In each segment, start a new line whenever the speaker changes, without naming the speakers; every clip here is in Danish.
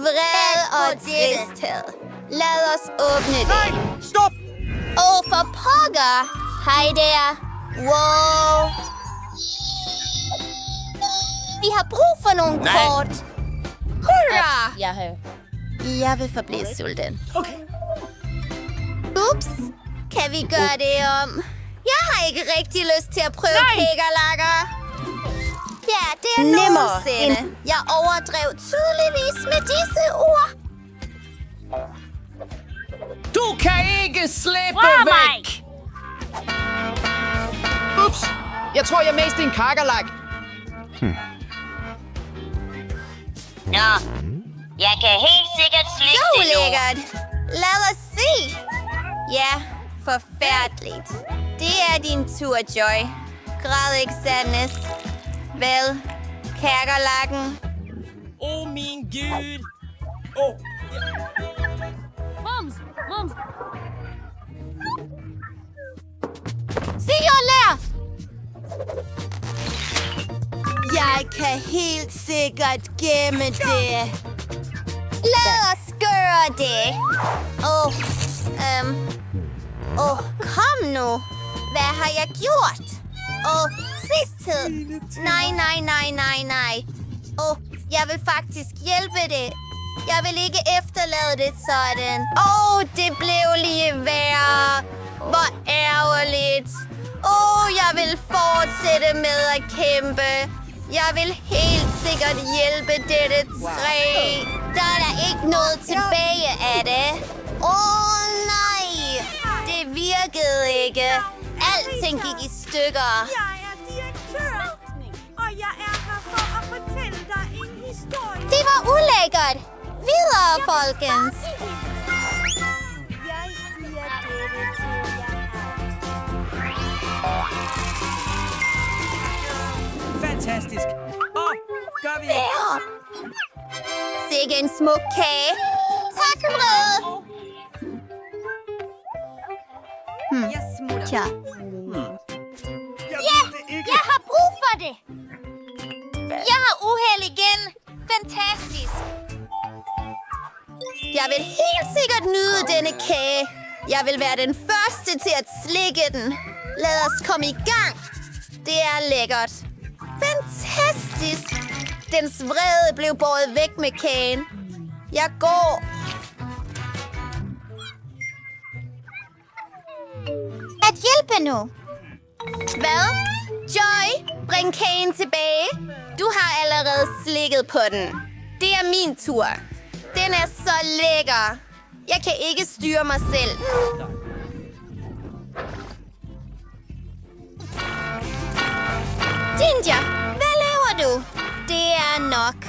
vred og tristhed. Lad os åbne det.
Nej, stop!
For pokker! Hej der. Wow. Vi har brug for nogle kort. Hurra! Jeg vil forblive sulten.
Okay.
Ups. Kan vi gøre det om? Jeg har ikke rigtig lyst til at prøve kækkerlakker. Ja, det er nogensinde. Jeg overdrev tydeligvis med disse ord.
Du kan ikke slippe væk! Ups! Jeg tror, jeg mest en kakkerlak.
Nå, jeg kan helt sikkert slikke
Så
det nu.
lækkert. Lad os se. Ja, forfærdeligt. Det er din tur, Joy. Græd ikke, Sadness. Vel, kærkerlakken.
Min Gud.
Se og lær! Jeg kan helt sikkert gemme det. Lad os gøre det. Kom nu. Hvad har jeg gjort? Tristhed. Nej. Jeg vil faktisk hjælpe det. Jeg vil ikke efterlade det sådan. Det blev lige værre. Hvor ærgerligt. Jeg vil fortsætte med at kæmpe. Jeg vil helt sikkert hjælpe dette træ. Der er der ikke noget tilbage af det. Nej. Det virkede ikke. Alting gik i stykker.
Jeg er direktør, og jeg er her for at fortælle dig en historie.
Det var ulækkert. Videre, folkens.
Jeg siger dette til jer.
Fantastisk. Gør vi
Sikke en smuk kage. Tak, Vrede.
Jeg smutter.
Tja.
Jeg har brug for det.
Jeg har uheld igen. Fantastisk. Jeg vil helt sikkert nyde denne kage. Jeg vil være den første til at slikke den. Lad os komme i gang. Det er lækkert. Fantastisk. Dens vrede blev båret væk med kagen. Jeg går. At hjælpe nu. Hvad? Joy, bring kagen tilbage. Du har allerede slikket på den. Det er min tur. Den er så lækker. Jeg kan ikke styre mig selv. Ginger, hvad laver du? Det er nok.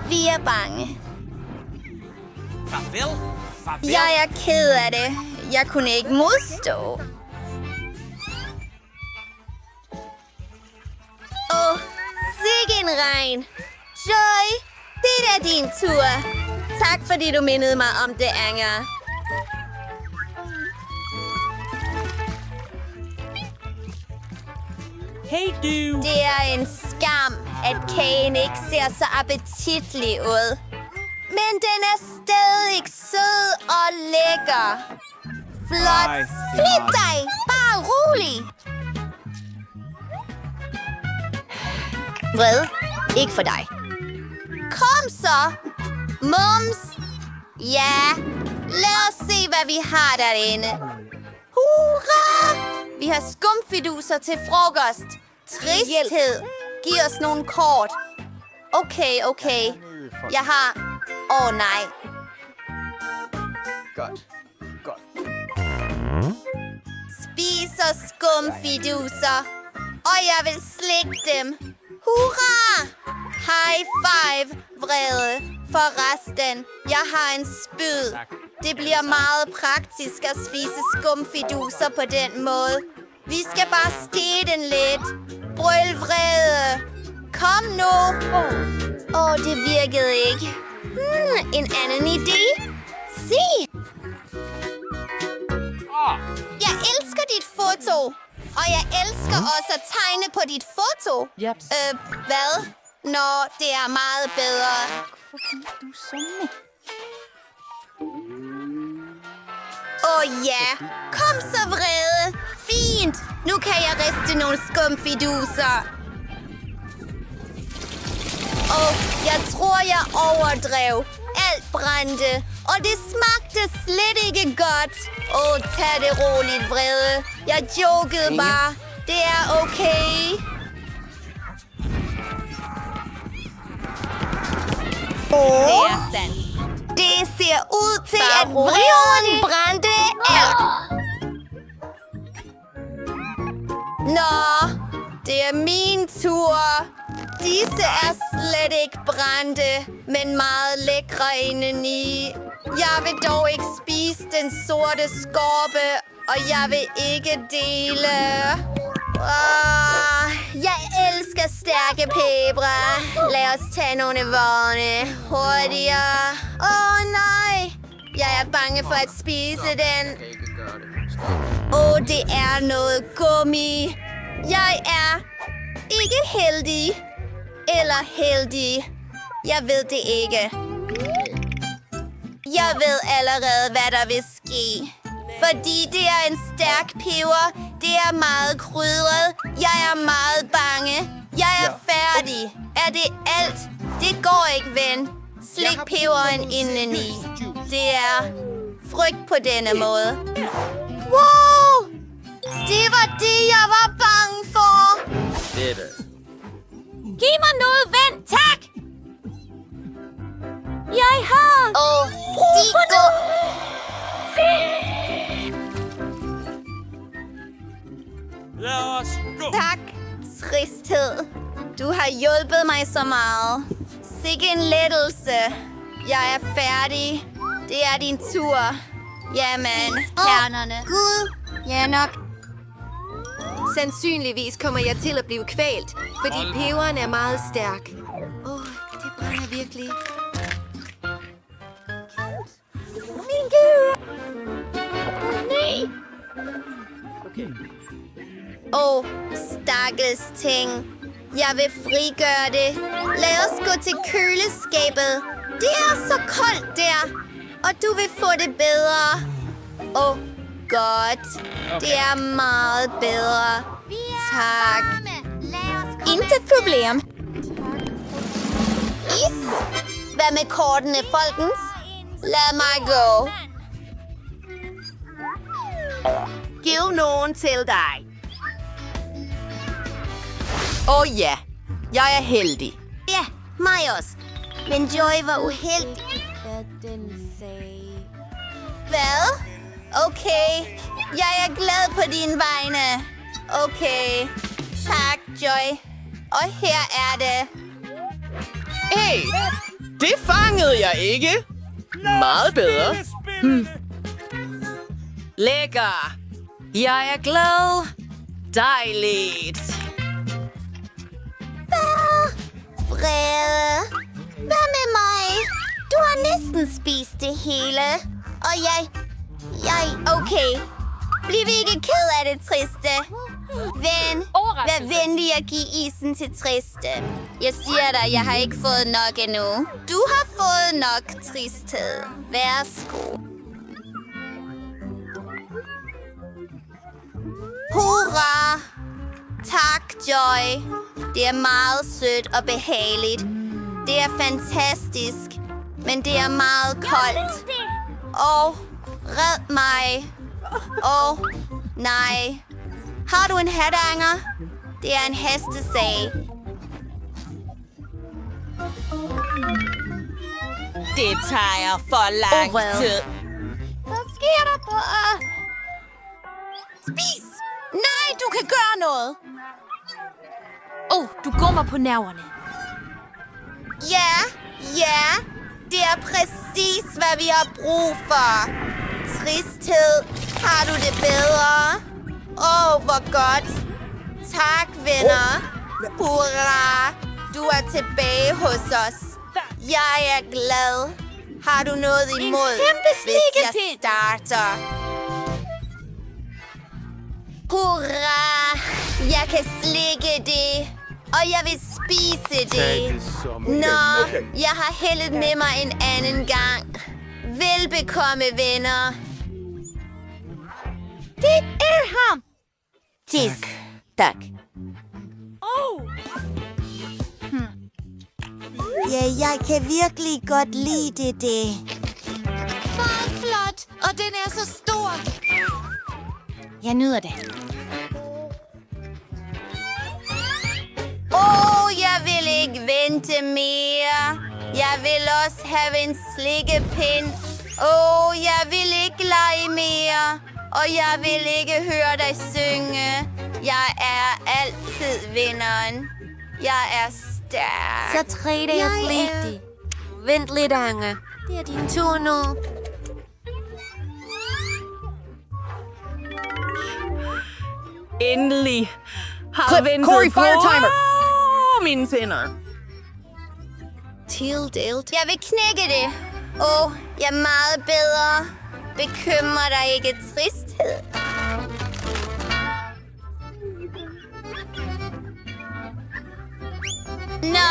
Vi er bange.
Farvel.
Jeg er ked af det. Jeg kunne ikke modstå. Sikke en regn. Joy, det er din tur. Tak, fordi du mindede mig om det, Anger.
Hey, du.
Det er en skam, at kagen ikke ser så appetitlig ud. Men den er stadig sød og lækker. Flot. Flit dig. Bare rolig. Vred. Ikke for dig. Kom så. Mums. Ja. Lad os se, hvad vi har derinde. Hurra! Vi har skumfiduser til frokost. Tristhed. Giv os nogle kort. Okay. Jeg har... nej.
Godt.
Spiser skumfiduser. Og jeg vil slikke dem. Hurra! High five, Vrede. Forresten, jeg har en spyd. Det bliver meget praktisk at spise skumfiduser på den måde. Vi skal bare stege den lidt. Brøl, Vrede. Kom nu. Det virkede ikke. En anden idé? Se. Jeg elsker dit foto. Og jeg elsker også at tegne på dit foto. Hvad? Nå, det er meget bedre. ja. Kom så, vrede. Fint. Nu kan jeg riste nogle skumfiduser. Jeg tror, jeg overdrev. Alt brændte. Og det smagte slet ikke godt. Tag det roligt, vrede. Jeg jokede bare. Det er okay.
Det er sandt.
Det ser ud til, at vreden brændte alt. Nå, det er min tur. Disse er slet ikke brændte, men meget lækre indeni. Jeg vil dog ikke spise den sorte skorpe, og jeg vil ikke dele. Jeg elsker stærke pebre. Lad os tage nogle vogne hurtigere. Nej. Jeg er bange for at spise den. Det er noget gummi. Jeg er ikke heldig. Eller heldig. Jeg ved det ikke. Jeg ved allerede, hvad der vil ske. Fordi det er en stærk peber. Det er meget krydret. Jeg er meget bange. Jeg er færdig. Er det alt? Det går ikke, ven. Slik peberen indeni. Det er frygt på denne måde. Wow! Det var det, jeg var bange for.
Giv mig noget vand, tak! Jeg har...
de går...
Lad os gå.
Tak, tristhed. Du har hjulpet mig så meget. Sikke en lettelse. Jeg er færdig. Det er din tur. Jamen, kernerne. Gud, ja nok.
Sandsynligvis kommer jeg til at blive kvalt, fordi peberen er meget stærk. Det brænder virkelig.
Min Gud. Nej. Stakkels ting. Jeg vil frigøre det. Lad os gå til køleskabet. Det er så koldt der. Og du vil få det bedre. Godt. Det er meget bedre. Tak. Intet problem. Is. Hvad med kortene, folkens? Lad mig gå.
Giv nogen til dig. Ja, jeg er heldig.
Ja, mig også. Men Joy var uheldig. Hvad? Okay. Jeg er glad på dine vegne. Okay. Tak, Joy. Og her er det.
Hey, det fangede jeg ikke. Meget bedre.
Lækker. Jeg er glad. Dejligt.
Vrede. Hvad med mig? Du har næsten spist det hele. Og jeg... Okay. Bliv ikke ked af det, Triste. Ven, vær venlig at give isen til Triste. Jeg siger dig, jeg har ikke fået nok endnu. Du har fået nok, Tristhed. Værsgo. Hurra! Tak, Joy. Det er meget sødt og behageligt. Det er fantastisk, men det er meget koldt. Red mig. Nej. Har du en hatanger? Det er en hestesag.
Det tager for lang tid.
Hvad sker der på?
Spis! Nej, du kan gøre noget. Du går mig på nerverne.
Ja. Det er præcis, hvad vi har brug for. Tristhed. Har du det bedre? Hvor godt. Tak, venner. Hurra. Du er tilbage hos os. Jeg er glad. Har du noget imod, hvis jeg starter? Hurra! Jeg kan slikke det. Og jeg vil spise det. Jeg har hældet med mig en anden gang. Velbekomme, venner. Det er ham! Tis. Tak.
Oh,
Ja, jeg kan virkelig godt lide det. Meget flot, og den er så stor. Jeg nyder det. Jeg vil ikke vente mere. Jeg vil også have en slikkepind. Jeg vil ikke lege mere. Og jeg vil ikke høre dig synge. Jeg er altid vinderen. Jeg er stærk.
Så træt er jeg flittig. Vent lidt, Ange. Det er din tur nu.
Endelig har ventet
Corey,
på
fire timer.
mine tænder.
Tildelt.
Jeg vil knække det. Jeg er meget bedre. Bekymrer dig ikke tristhed. Nå,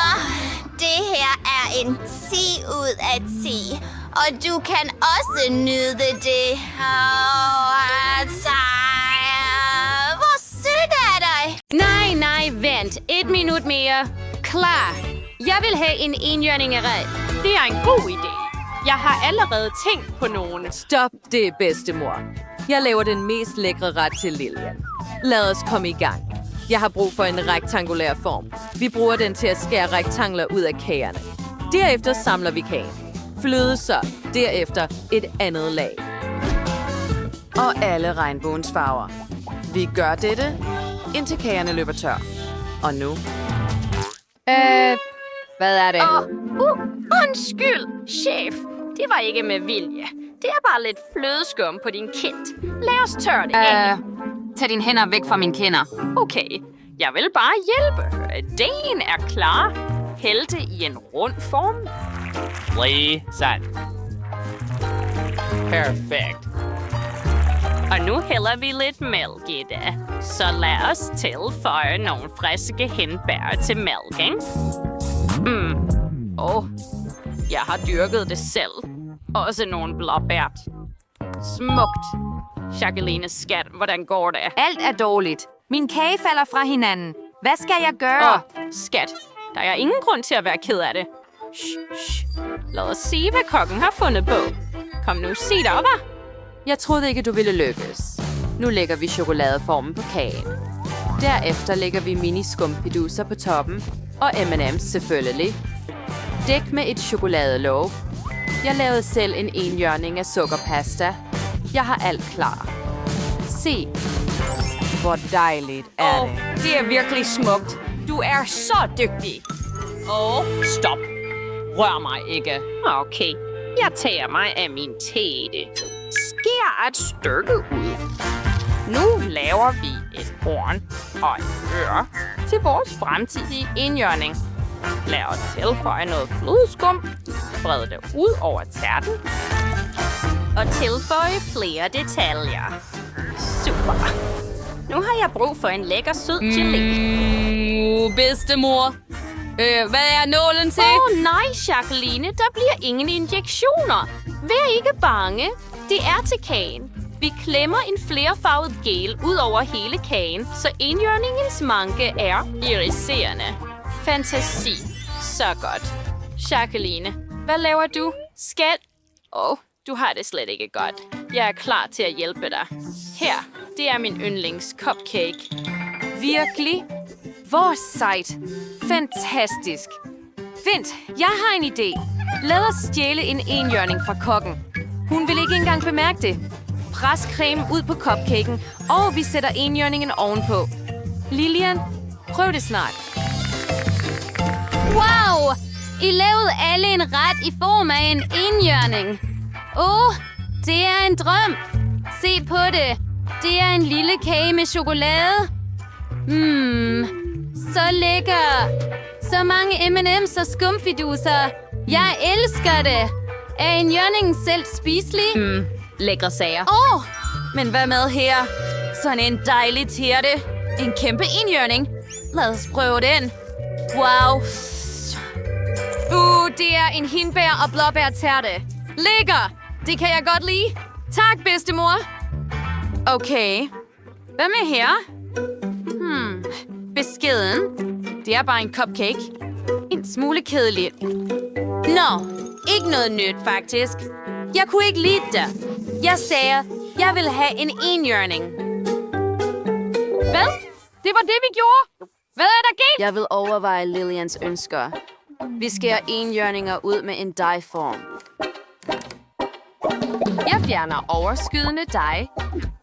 det her er en 10 ud af 10. Og du kan også nyde det. Hvor sødt er dig?
Nej, vent. 1 minut mere. Klar. Jeg vil have en enhjørningeret. Det er en god idé. Jeg har allerede tænkt på nogen.
Stop det, bedstemor. Jeg laver den mest lækre ret til Lilian. Lad os komme i gang. Jeg har brug for en rektangulær form. Vi bruger den til at skære rektangler ud af kagerne. Derefter samler vi kagen. Fløde så derefter et andet lag. Og alle regnbuens farver. Vi gør dette, indtil kagerne løber tør. Og nu?
Hvad er det? Undskyld, chef. Det var ikke med vilje. Det er bare lidt flødeskum på din kind. Lad os tørre det af.
Tag dine hænder væk fra mine kinder.
Okay, jeg vil bare hjælpe. Dejen er klar. Hæld det i en rund form.
Lige sådan. Perfekt.
Og nu hælder vi lidt mælk i det. Så lad os tilføje nogle friske hindbær til mælken. Jeg har dyrket det selv. Også nogle blåbær. Smukt. Jacqueline skat, hvordan går det?
Alt er dårligt. Min kage falder fra hinanden. Hvad skal jeg gøre?
Skat, der er ingen grund til at være ked af det. Shh. Lad os se, hvad kokken har fundet på. Kom nu, sig dig, hva'?
Jeg troede ikke, du ville lykkes. Nu lægger vi chokoladeformen på kagen. Derefter lægger vi mini-skumfiduser på toppen. Og M&M's selvfølgelig. Dæk med et chokoladelåg. Jeg lavede selv en enhjørning af sukkerpasta. Jeg har alt klar. Se, hvor dejligt er det.
Det er virkelig smukt. Du er så dygtig. Stop. Rør mig ikke. Okay, jeg tager mig af min tæte. Skær et stykke ud. Nu laver vi et horn og et øre til vores fremtidige enhjørning. Lad os tilføje noget flødeskum. Bred det ud over tærten. Og tilføje flere detaljer. Super. Nu har jeg brug for en lækker sød gelé.
Bedstemor. Hvad er nålen til?
Nej, Jacqueline. Der bliver ingen injektioner. Vær ikke bange. Det er til kagen. Vi klemmer en flerfarvet gel ud over hele kagen, så enhjørningens manke er iriserende. Fantasi. Så godt. Jacqueline, hvad laver du? Skat? Du har det slet ikke godt. Jeg er klar til at hjælpe dig. Her, det er min yndlings cupcake.
Virkelig? Hvor sejt. Fantastisk. Vent, jeg har en idé. Lad os stjæle en enhjørning fra kokken. Hun vil ikke engang bemærke det. Pres creme ud på cupcaken, og vi sætter enhjørningen ovenpå. Lilian, prøv det snart.
Wow! I lavede alle en ret i form af en enhjørning. Det er en drøm. Se på det. Det er en lille kage med chokolade. Så lækker. Så mange M&M's og skumfiduser. Jeg elsker det. Er enhjørningen selv spiselig?
Lækre sager. Men hvad med her? Sådan en dejlig tærte. En kæmpe enhjørning. Lad os prøve den. Wow. Det er en hindbær- og blåbær-tærte. Lækker. Det kan jeg godt lide. Tak, bedstemor.
Okay. Hvad med her? Beskeden. Det er bare en cupcake. En smule kedeligt. Nå, ikke noget nyt, faktisk. Jeg kunne ikke lide det. Jeg sagde, jeg ville have en enhjørning.
Hvad? Det var det, vi gjorde? Hvad er der galt?
Jeg vil overveje Lilians ønsker. Vi skærer enhjørninger ud med en dejform. Jeg fjerner overskydende dej,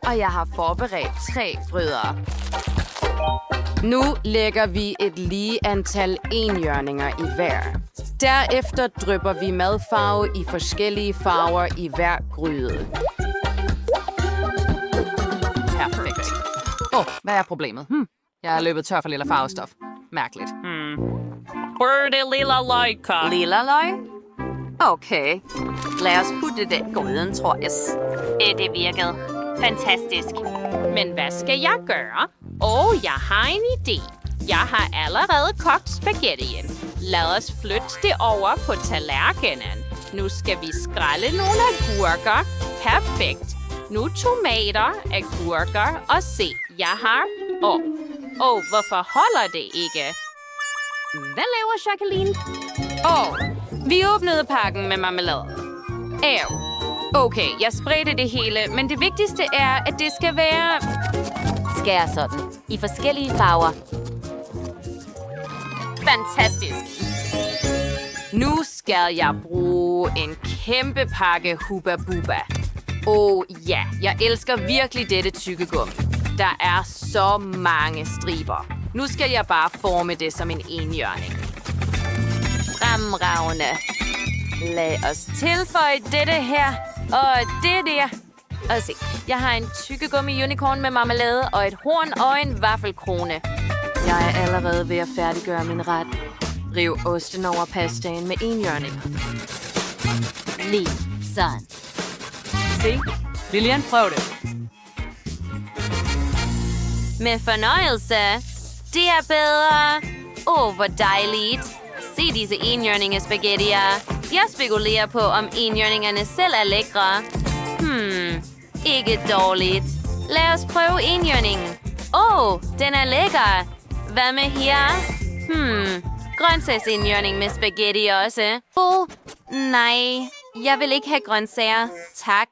og jeg har forberedt 3 brødre. Nu lægger vi et lige antal enhjørninger i hver. Derefter drypper vi madfarve i forskellige farver i hver gryde.
Perfekt. Hvad er problemet? Jeg er løbet tør for lilla farvestof. Mærkeligt. Birdie lilla løjker.
Lilla løg? Okay. Lad os putte det i gryden, tror jeg.
Det virkede fantastisk.
Men hvad skal jeg gøre? Jeg har en idé. Jeg har allerede kogt spaghettien. Lad os flytte det over på tallerkenen. Nu skal vi skrælle nogle agurker. Perfekt. Nu tomater, agurker og se, jeg har... hvorfor holder det ikke?
Hvad laver Jacqueline? Vi åbnede pakken med marmelade. Okay, jeg spredte det hele, men det vigtigste er, at det skal være...
Skær sådan. I forskellige farver.
Fantastisk. Nu skal jeg bruge en kæmpe pakke Hubba Bubba. Ja, jeg elsker virkelig dette tyggegummi. Der er så mange striber. Nu skal jeg bare forme det som en enhjørning. Fremragende. Lad os tilføje dette her og det der. Og se, jeg har en tyggegummi unicorn med marmelade og et horn og en vaffelkrone. Jeg er allerede ved at færdiggøre min ret. Riv osten over pastaen med enhjørninger.
Lige sådan.
Se, Lilian, prøv det.
Med fornøjelse. Det er bedre. Hvor dejligt. Se disse enhjørningespaghettier. Jeg spekulerer på, om enhjørningerne selv er lækre. Ikke dårligt. Lad os prøve enhjørningen. Den er lækker. Hvad med her? Grøntsagsenhjørning med spaghetti også. Nej. Jeg vil ikke have grøntsager. Tak.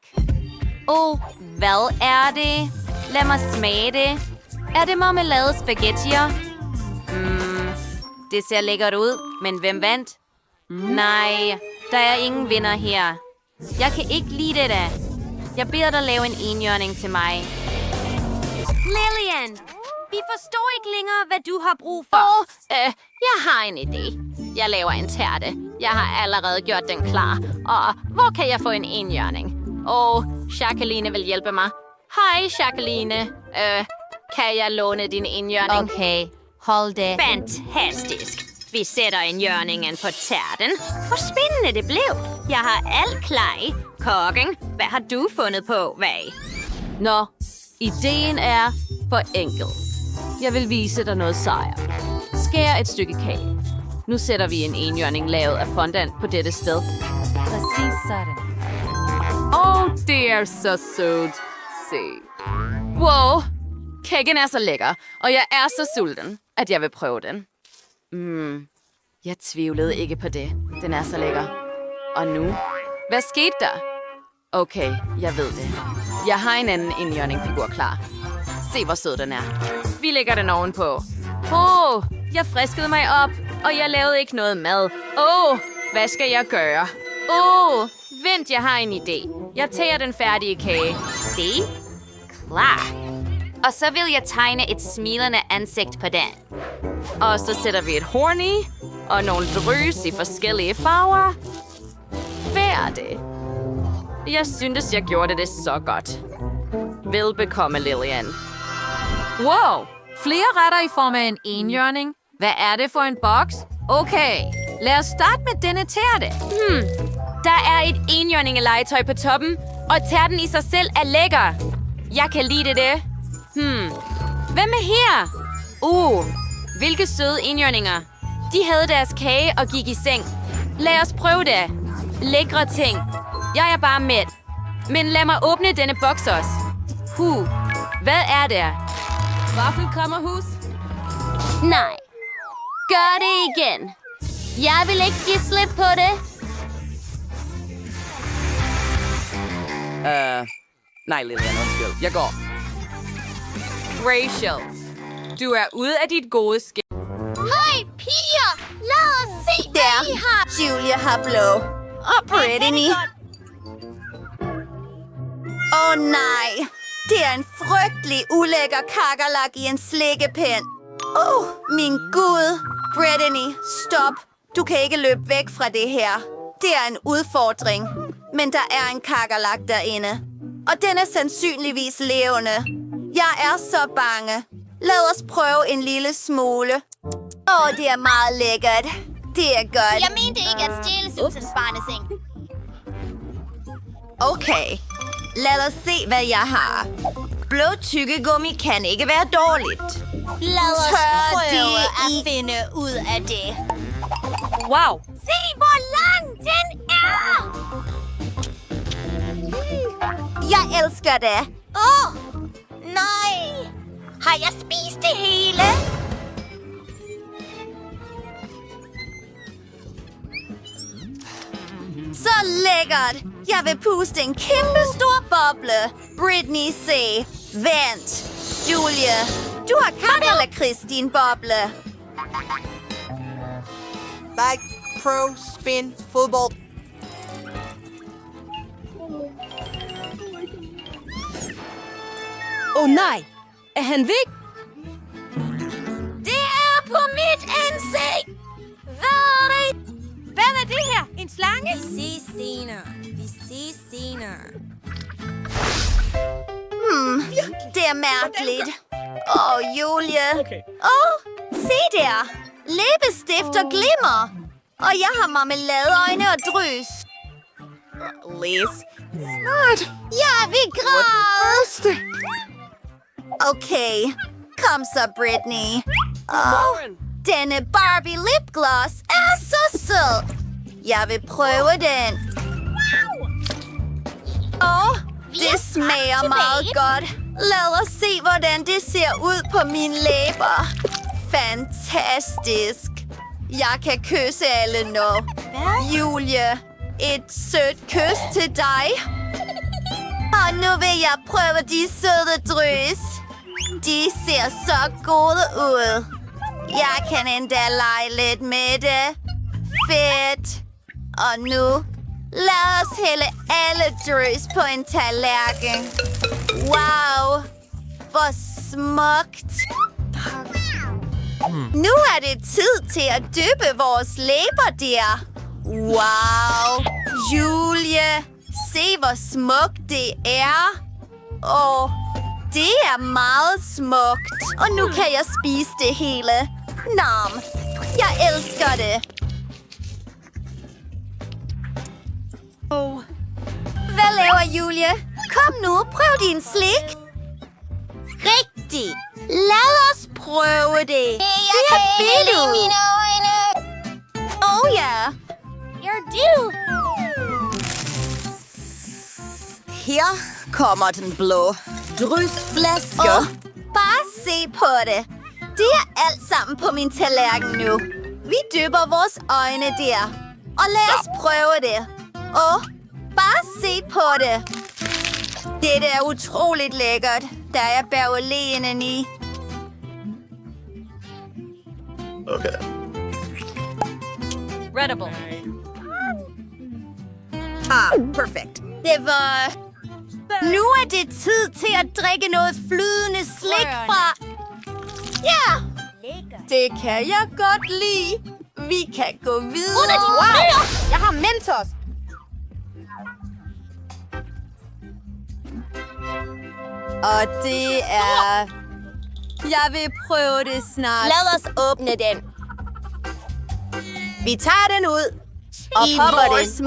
Hvad er det? Lad mig smage det. Er det marmelade spaghettier? Det ser lækkert ud, men hvem vandt? Nej, der er ingen vinder her. Jeg kan ikke lide det da. Jeg beder dig lave en enhjørning til mig.
Lilian, vi forstår ikke længere, hvad du har brug for.
Jeg har en idé. Jeg laver en tærte. Jeg har allerede gjort den klar. Og hvor kan jeg få en enhjørning? Jacqueline vil hjælpe mig. Hej, Jacqueline. Kan jeg låne din enhjørning?
Okay, hold det.
Fantastisk. Vi sætter enhjørningen på tærten. Hvor spændende det blev. Jeg har alt klar i. Kokken, hvad har du fundet på, Vag?
Nå, ideen er for enkel. Jeg vil vise dig noget sejr. Skær et stykke kage. Nu sætter vi en enhjørning lavet af fondant på dette sted.
Præcis sådan.
Det er så sødt. Se. Wow, kagen er så lækker, og jeg er så sulten, at jeg vil prøve den. Jeg tvivlede ikke på det. Den er så lækker. Og nu? Hvad skete der? Okay, jeg ved det. Jeg har en anden enhjørningfigur klar. Se, hvor sød den er. Vi lægger den ovenpå. Jeg friskede mig op, og jeg lavede ikke noget mad. Hvad skal jeg gøre? Vent, jeg har en idé. Jeg tager den færdige kage.
Se? Klar. Og så vil jeg tegne et smilende ansigt på den.
Og så sætter vi et horn i, og nogle drys i forskellige farver. Færdig. Jeg syntes, jeg gjorde det så godt. Velbekomme, Lilian.
Wow! Flere retter i form af en enhjørning. Hvad er det for en boks? Okay, lad os starte med denne tærte.
Der er et enhjørningelegetøj på toppen, og tærten i sig selv er lækker. Jeg kan lide det. Hvad med her? Hvilke søde enhjørninger. De havde deres kage og gik i seng. Lad os prøve det. Lækre ting. Jeg er bare mæt. Men lad mig åbne denne boks også.
Hvad er det?
Vaffelkammerhus?
Nej. Gør det igen. Jeg vil ikke give slip på det.
Nej, Lilian, undskyld. Jeg går.
Rachel, du er ude af dit gode skæg.
Hej, piger! Lad os se, hvad I har. Julia har blå. Og Brittany. Nej. Det er en frygtelig ulækker kakerlak i en slikkepind. Min Gud. Brittany, stop. Du kan ikke løbe væk fra det her. Det er en udfordring. Men der er en kakerlak derinde. Og den er sandsynligvis levende. Jeg er så bange. Lad os prøve en lille smule. Det er meget lækkert. Det er godt.
Jeg mente ikke at stjæle Susans barneseng.
Okay. Lad os se, hvad jeg har. Blå tykkegummi kan ikke være dårligt.
Lad os
Tør
prøve
det
at
i-
finde ud af det.
Wow.
Se, hvor lang den er!
Jeg elsker det.
Nej! Har jeg spist det hele?
Så lækkert. Jeg vil puste en kæmpe stor boble. Brittany, se. Vent. Julia, du har kakkerlakrids, din boble.
Like, pro, spin, fodbold.
Nej. Er han væk?
Det er på mit ansigt! Hvad er det? Hvad er det her? En slange?
Vi ses senere.
Det er mærkeligt. Julia. Se der. Læbestift og glimmer. Og jeg har marmeladeøjne og drys.
Liz.
Jeg vil græde. Okay. Kom så, Brittany. Denne Barbie lipgloss er så sød. Jeg vil prøve den. Det smager meget godt. Lad os se, hvordan det ser ud på mine læber. Fantastisk. Jeg kan kysse alle nu. Julie, et sødt kys til dig. Og nu vil jeg prøve de søde drys. De ser så gode ud. Jeg kan endda lege lidt med det. Fedt. Og nu, lad os hælde alle drys på en tallerken. Wow, hvor smukt. Nu er det tid til at dyppe vores læber der. Wow, Julie, se hvor smukt det er. Det er meget smukt. Og nu kan jeg spise det hele. Nom, jeg elsker det. Hvad laver Julie? Kom nu, prøv din slik. Rigtigt. Lad os prøve det.
Jeg kan hælde i mine øjne.
Ja.
You're due.
Her kommer den blå drysflaske. Bare se på det. Det er alt sammen på min tallerken nu. Vi dypper vores øjne der. Og lad os prøve det. Bare se på det. Det er utroligt lækkert. Der er bærgelænen i.
Okay.
Readable.
Perfekt. Det var... Nu er det tid til at drikke noget flydende slik fra... Ja! Det kan jeg godt lide. Vi kan gå videre.
Wow! Jeg har Mentos.
Og det er... Jeg vil prøve det snart.
Lad os åbne den.
Vi tager den ud og
I
popper
vores
den.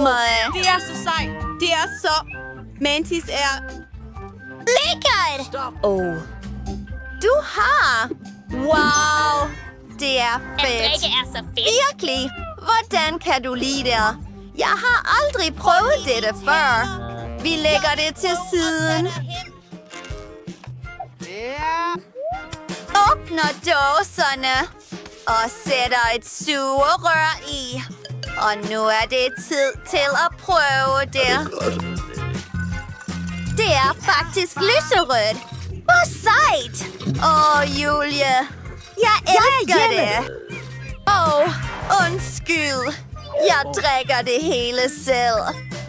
Det er så sejt. Det er så... Mantis er...
Lækkert! Du har... Wow! Det er
At
fedt.
drikke er så fedt.
Virkelig? Hvordan kan du lide det? Jeg har aldrig prøvet dette før. Vi lægger det til siden. åbner dåserne og sætter et sugerør i. Og nu er det tid til at prøve det. Det er faktisk lyserødt. Hvor sejt! Julie. Jeg elsker det. Undskyld. Jeg drikker det hele selv.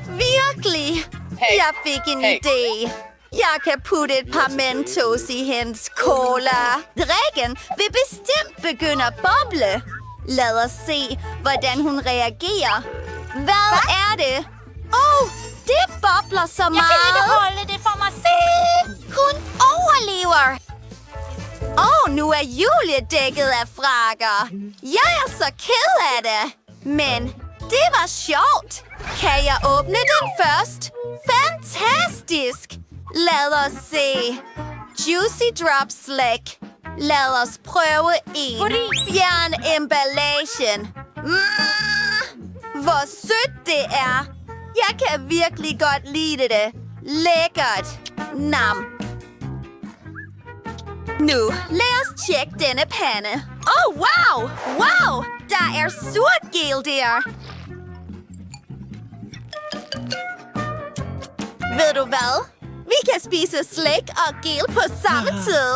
Virkelig. Jeg fik en idé. Jeg kan putte et par Mentos i hendes cola. Drikken vil bestemt begynde at boble. Lad os se, hvordan hun reagerer. Hvad er det? Det bobler så meget.
Jeg kan ikke holde det for mig selv.
Hun overlever. Nu er Julie dækket af frakker. Jeg er så ked af det. Men det var sjovt. Kan jeg åbne den først? Fantastisk. Lad os se. Juicy Drop Slick. Lad os prøve en. Fjern emballagen. Hvor sødt det er. Jeg kan virkelig godt lide det. Lækkert. Nam. Nu, lad os tjekke denne pande. Wow! Wow! Der er surt gel der. Ved du hvad? Vi kan spise slik og gel på samme tid.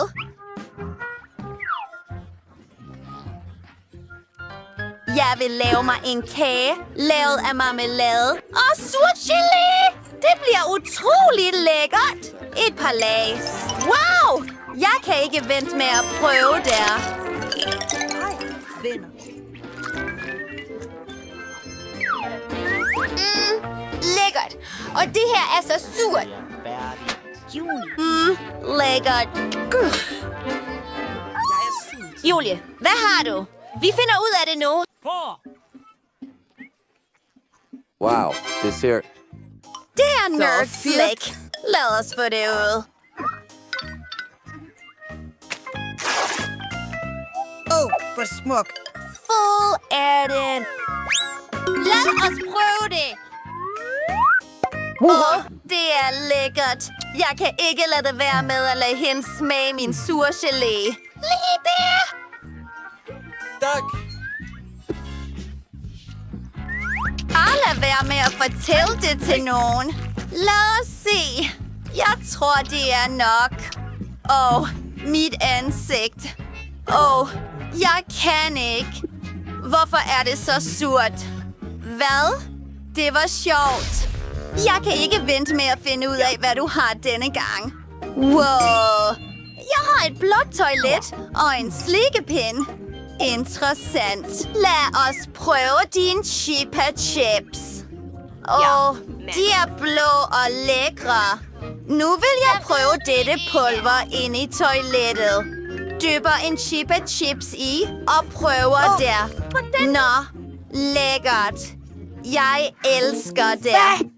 Jeg vil lave mig en kage, lavet af marmelade og surt gelé. Det bliver utroligt lækkert. Et par lag. Wow! Jeg kan ikke vente med at prøve der. Lækkert. Og det her er så surt. Lækkert. Julie, hvad har du? Vi finder ud af det nu.
Wow, dessert.
Det er Nerd Slick. Lad os få det ud.
Hvor smuk.
Fuld er den. Lad os prøve det. Det er lækkert. Jeg kan ikke lade det være med at lade hende smage min sure gelé. Lige der.
Tak.
Lad være med at fortælle det til nogen. Lad os se. Jeg tror, det er nok. Mit ansigt. Jeg kan ikke. Hvorfor er det så surt? Hvad? Det var sjovt. Jeg kan ikke vente med at finde ud af, hvad du har denne gang. Wow. Jeg har et blåt toilet og en slikkepind. Interessant. Lad os prøve dine Chupa Chips. De er blå og lækre. Nu vil jeg prøve dette pulver ind i toilettet. Dypper en Chupa Chips i og prøver der. Nå, lækkert. Jeg elsker det.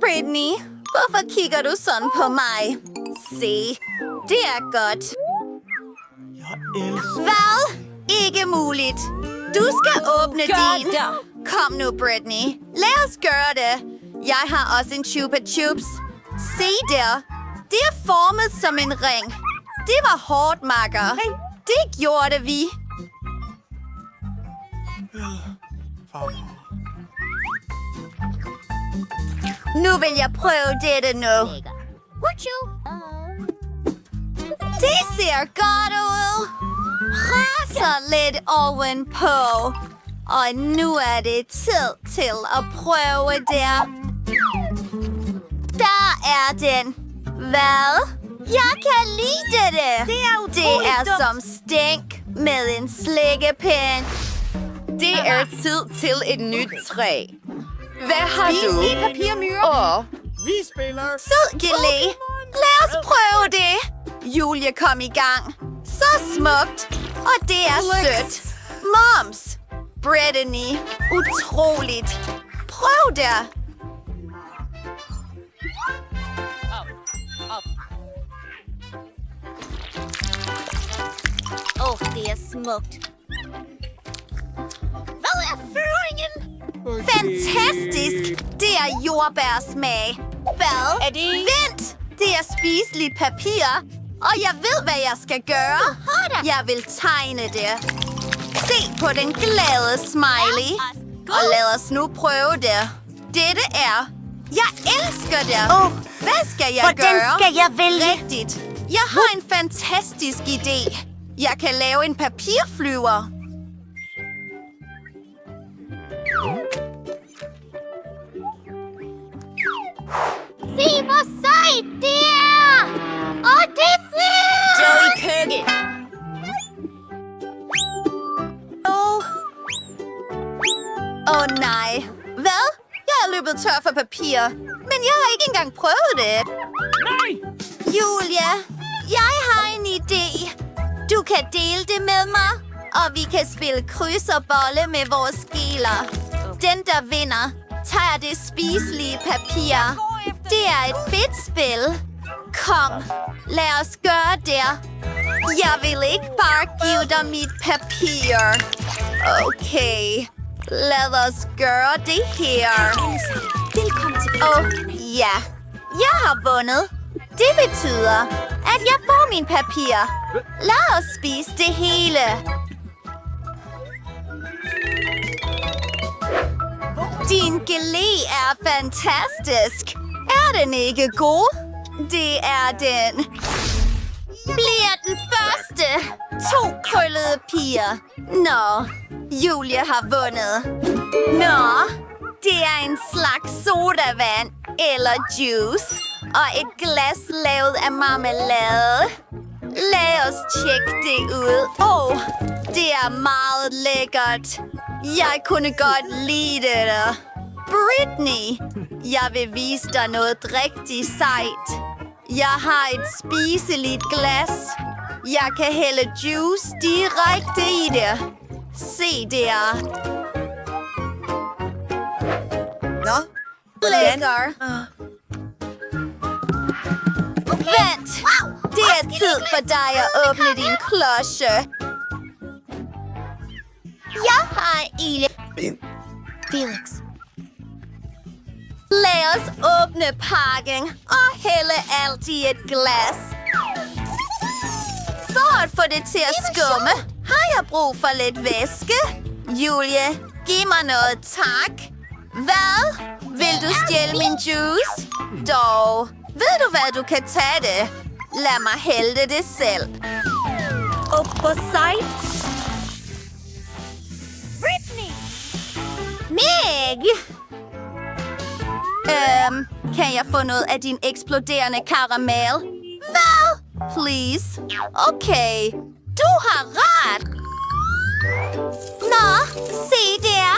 Brittany, hvorfor kigger du sådan på mig? Se, det er godt. Hvad? Ikke muligt. Du skal åbne din. Kom nu, Brittany. Lad os gøre det. Jeg har også en Chupa Chups. Se der. Det er formet som en ring. Det var hårdt, makker. Det gjorde vi. Nu vil jeg prøve dette nu. Det ser godt ud. Raser lidt ovenpå. Og nu er det tid til at prøve der. Der er den. Hvad? Jeg kan lide det. Det er som stænk med en slikkepind.
Det er tid til et nyt træ. Hvad har du?
Spis i papirmyre.
Vi spiller.
Sød gelé. Lad os prøve det. Julie kom i gang. Så smukt. Og det er sødt. Moms. Brittany. Utroligt. Prøv der. Det er smukt. Hvad er føringen? Fantastisk. Det er jordbærsmag. Hvad?
Er det?
Vent. Det er spiseligt papir. Og jeg ved, hvad jeg skal gøre. Jeg vil tegne det. Se på den glade smiley. Og lad os nu prøve det. Dette er... Jeg elsker det. Hvad skal jeg gøre?
Hvordan skal jeg vælge?
Rigtigt. Jeg har en fantastisk idé. Jeg kan lave en papirflyver.
Se, hvor sejt det er! Og det flyver!
Joey Køkke. Nej. Hvad? Jeg er løbet tør for papir. Men jeg har ikke engang prøvet det.
Nej!
Julia, jeg har en idé. Du kan dele det med mig, og vi kan spille kryds og bolle med vores skiller. Den, der vinder, tager det spiselige papir. Det er et fedt spil. Kom, lad os gøre det. Jeg vil ikke bare give dig mit papir. Okay, lad os gøre det her. Ja, jeg har vundet. Det betyder, at jeg får min papir. Lad os spise det hele. Din gelé er fantastisk. Er den ikke god? Det er den. Bliver den første. 2 krøllede piger. Nå, Julia har vundet. Nå, det er en slags sodavand eller juice. Og et glas lavet af marmelade. Lad os tjekke det ud. Det er meget lækkert. Jeg kunne godt lide det. Britney, jeg vil vise dig noget rigtig sejt. Jeg har et spiseligt glas. Jeg kan hælde juice direkte i det. Se der. Nå, lækker. Vent! Det er tid for dig at åbne din klodse. Jeg har en... Felix. Lad os åbne pakken og hælde alt i et glas. For at få det til at skumme, har jeg brug for lidt væske. Julie, giv mig noget, tak. Hvad? Vil du stjæle min juice? Dog, ved du hvad, du kan tage det? Lad mig hælde det selv.
På sejt. Britney!
Meg! Kan jeg få noget af din eksploderende karamel? Hvad? Please. Okay. Du har ret. Nå, se der.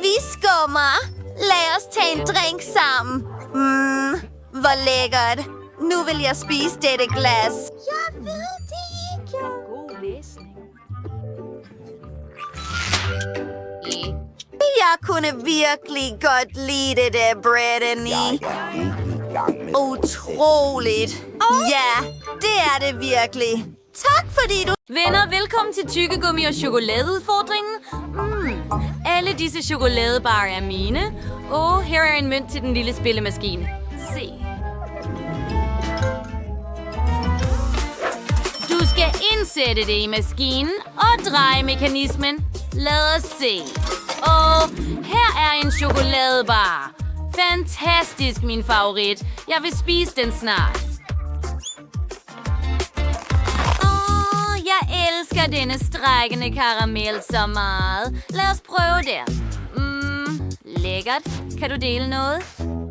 Vi skummer. Lad os tage en drink sammen. Hvor lækkert. Nu vil jeg spise dette glas.
Jeg ved det ikke. God læsning.
Jeg kunne virkelig godt lide det, Brittany. Utroligt. Ja, det er det virkelig. Tak fordi du...
Venner, velkommen til tykkegummi- og chokoladeudfordringen. Alle disse chokoladebarer er mine. Og her er en mønt til den lille spillemaskine. Se. Du skal indsætte det i maskinen og dreje mekanismen. Lad os se. Og her er en chokoladebar. Fantastisk, min favorit. Jeg vil spise den snart. Jeg elsker denne strækkende karamel så meget. Lad os prøve det. Lækkert. Kan du dele noget?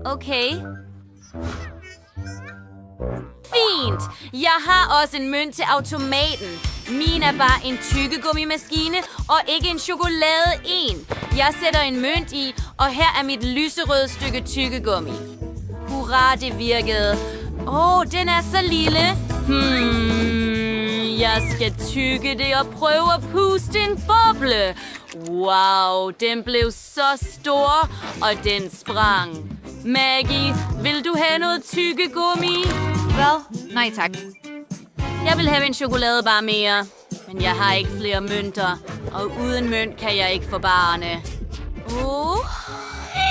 Okay. Fint. Jeg har også en mønt til automaten. Min er bare en tykkegummimaskine og ikke en chokolade-en. Jeg sætter en mønt i, og her er mit lyserøde stykke tykkegummi. Hurra, det virkede. Den er så lille. Jeg skal tygge det og prøve at puste en boble. Wow, den blev så stor, og den sprang. Maggie, vil du have noget tykkegummi?
Hvad? Nej tak.
Jeg vil have en chokoladebar mere, men jeg har ikke flere mønter. Og uden mønt kan jeg ikke få barerne.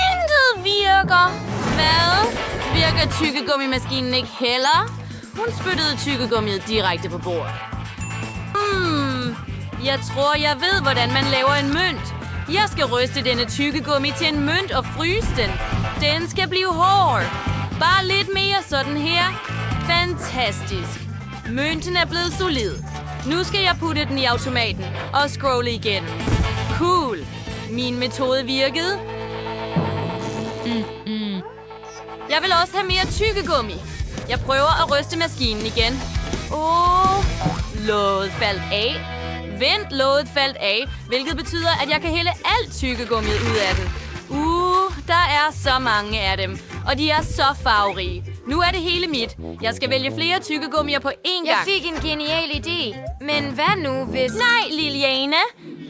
Intet virker. Hvad? Virker tykkegummimaskinen ikke heller? Hun spyttede tyggegummiet direkte på bordet. Jeg tror, jeg ved, hvordan man laver en mønt. Jeg skal ryste denne tyggegummi til en mønt og fryse den. Den skal blive hård. Bare lidt mere sådan her. Fantastisk. Mønten er blevet solid. Nu skal jeg putte den i automaten og scrolle igen. Cool. Min metode virkede. Jeg vil også have mere tyggegummi. Jeg prøver at ryste maskinen igen. Låget faldt af. Vent, låget faldt af, hvilket betyder, at jeg kan hælde alt tyggegummiet ud af den. Der er så mange af dem, og de er så farverige. Nu er det hele mit. Jeg skal vælge flere tyggegummier på én gang.
Jeg fik en genial idé. Men hvad nu, hvis...
Nej, Liliana.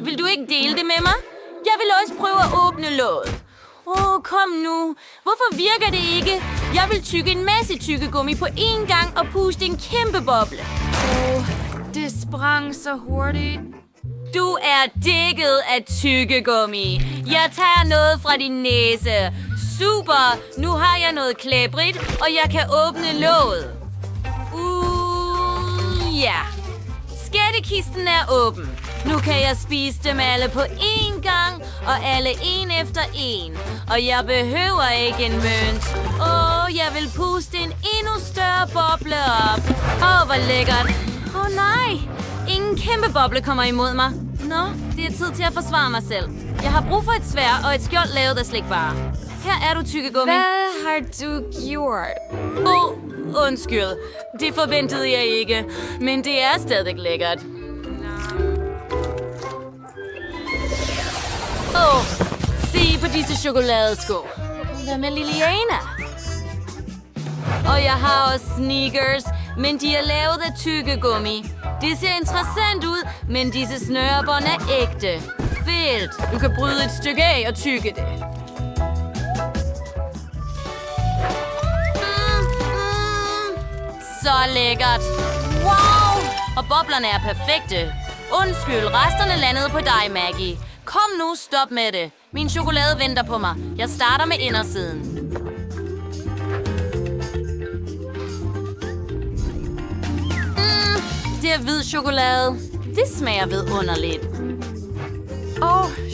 Vil du ikke dele det med mig? Jeg vil også prøve at åbne låget. Kom nu. Hvorfor virker det ikke? Jeg vil tygge en masse tyggegummi på én gang og puste en kæmpe boble.
Det sprang så hurtigt.
Du er dækket af tyggegummi. Jeg tager noget fra din næse. Super! Nu har jeg noget klæbrigt, og jeg kan åbne låget. Ja. Skattekisten er åben. Nu kan jeg spise dem alle på én gang, og alle en efter en. Og jeg behøver ikke en mønt. Jeg vil puste en endnu større boble op. Hvor lækkert. Nej. Ingen kæmpe boble kommer imod mig. Nå, det er tid til at forsvare mig selv. Jeg har brug for et sværd og et skjold lavet af slikbare. Her er du, tyggegummi.
Hvad har du gjort?
Undskyld. Det forventede jeg ikke. Men det er stadig lækkert. Se på disse chokoladesko. Hvad med Liliana? Og jeg har også sneakers, men de er lavet af tyggegummi. Det ser interessant ud, men disse snørebånd er ægte. Fedt. Du kan bryde et stykke af og tygge det. Så lækkert. Wow! Og boblerne er perfekte. Undskyld, resterne landede på dig, Maggie. Kom nu, stop med det. Min chokolade venter på mig. Jeg starter med indersiden. Det er hvid chokolade. Det smager vidunderligt.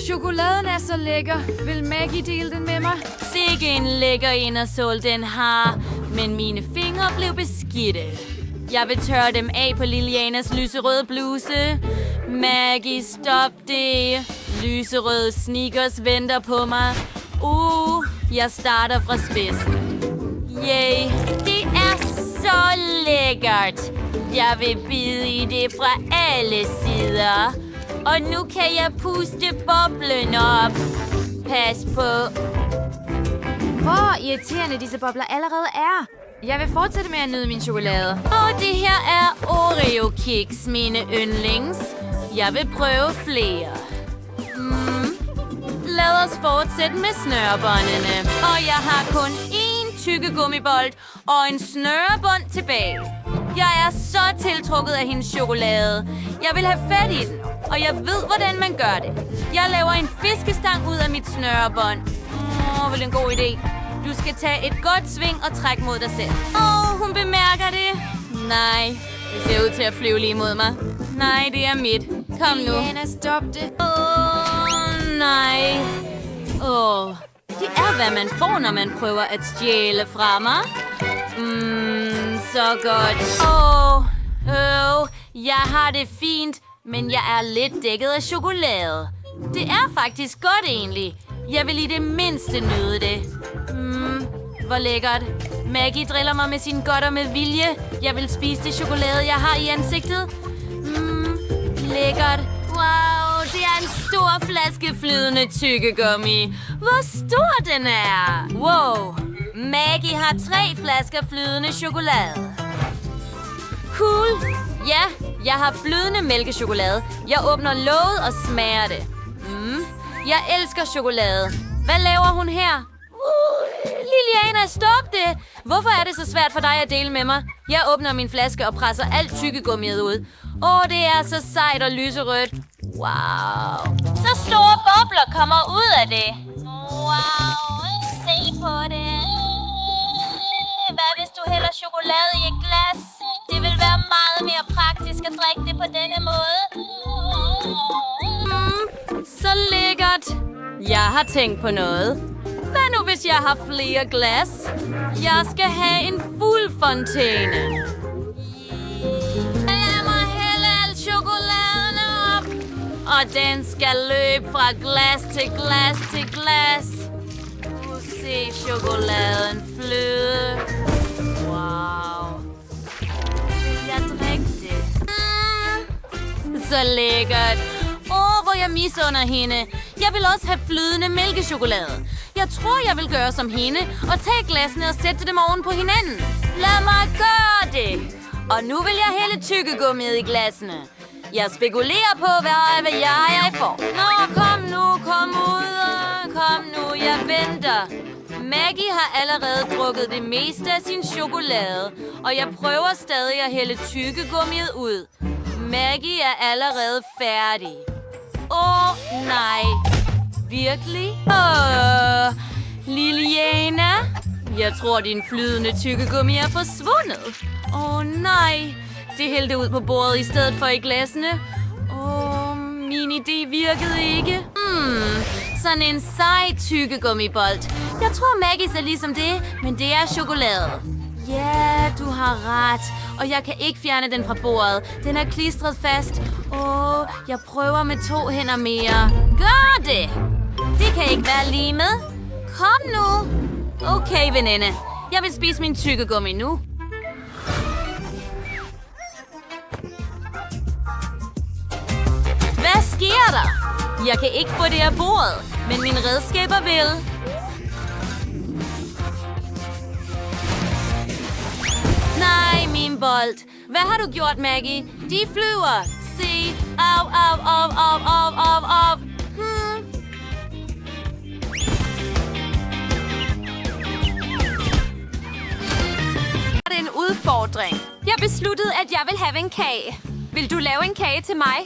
Chokoladen er så lækker. Vil Maggie dele den med mig?
Sikke en lækker indersål den har. Men mine fingre blev beskidte. Jeg vil tørre dem af på Lilianas lyserøde bluse. Maggie, stop det. Lyserøde sneakers venter på mig. Jeg starter fra spidsen. Yay, det er så lækkert. Jeg vil bide i det fra alle sider. Og nu kan jeg puste boblen op. Pas på.
Hvor irriterende disse bobler allerede er. Jeg vil fortsætte med at nyde min chokolade.
Det her er Oreo-kiks, mine yndlings. Jeg vil prøve flere. Lad os fortsætte med snørebåndene. Og jeg har kun én tyggegummibold og en snørebånd tilbage. Jeg er så tiltrukket af hendes chokolade. Jeg vil have fat i den, og jeg ved, hvordan man gør det. Jeg laver en fiskestang ud af mit snørebånd. Hvor en god idé. Du skal tage et godt sving og trække mod dig selv. Hun bemærker det. Nej, det ser ud til at flyve lige mod mig. Nej, det er mit. Kom nu.
Liliana, stop det.
Nej. Det er, hvad man får, når man prøver at stjæle fra mig. Så godt. Jeg har det fint, men jeg er lidt dækket af chokolade. Det er faktisk godt egentlig. Jeg vil i det mindste nyde det. Hvor lækkert. Maggie driller mig med sine godter med vilje. Jeg vil spise det chokolade, jeg har i ansigtet. Lækkert. Wow, det er en stor flaske flydende tyggegummi. Hvor stor den er. Wow. Maggie har 3 flasker flydende chokolade. Cool. Ja, jeg har flydende mælkechokolade. Jeg åbner låget og smager det. Jeg elsker chokolade. Hvad laver hun her? Liliana, stop det! Hvorfor er det så svært for dig at dele med mig? Jeg åbner min flaske og presser alt tyggegummiet ud. Det er så sejt og lyserødt. Wow. Så store bobler kommer ud af det. Wow, se på det. Hvad hvis du hælder chokolade i et glas? drikke det på denne måde. Så lækkert. Jeg har tænkt på noget. Hvad nu, hvis jeg har flere glas? Jeg skal have en fuld fontæne. Lad mig hælde al chokoladen op. Og den skal løbe fra glas til glas til glas. Se chokoladen flyde. Wow. Jeg drikker det. Så lækkert. Hvor jeg misunder hende. Jeg vil også have flydende mælkechokolade. Jeg tror, jeg vil gøre som hende og tage glasene og sætte dem oven på hinanden. Lad mig gøre det. Og nu vil jeg hælde tyggegummiet i glasene. Jeg spekulerer på, hvad jeg får. Nå, kom nu, kom ud. Kom nu, jeg venter. Maggie har allerede drukket det meste af sin chokolade, og jeg prøver stadig at hælde tyggegummiet ud. Maggie er allerede færdig. Nej. Virkelig? Liliana? Jeg tror, din flydende tyggegummi er forsvundet. Nej. Det hældte ud på bordet i stedet for i glasene. Min idé virkede ikke. Sådan en sej tyggegummibold. Jeg tror, Maggie er ligesom det, men det er chokolade. Ja, du har ret. Og jeg kan ikke fjerne den fra bordet. Den er klistret fast. Jeg prøver med 2 hænder mere. Gør det! Det kan ikke være lige med. Kom nu. Okay, veninde. Jeg vil spise min tyggegummi nu. Hvad sker der? Jeg kan ikke få det af bordet, men mine redskaber vil. Nej, min bold. Hvad har du gjort, Maggie? De flyver. Se. Au.
Det er en udfordring. Jeg besluttede, at jeg vil have en kage. Vil du lave en kage til mig?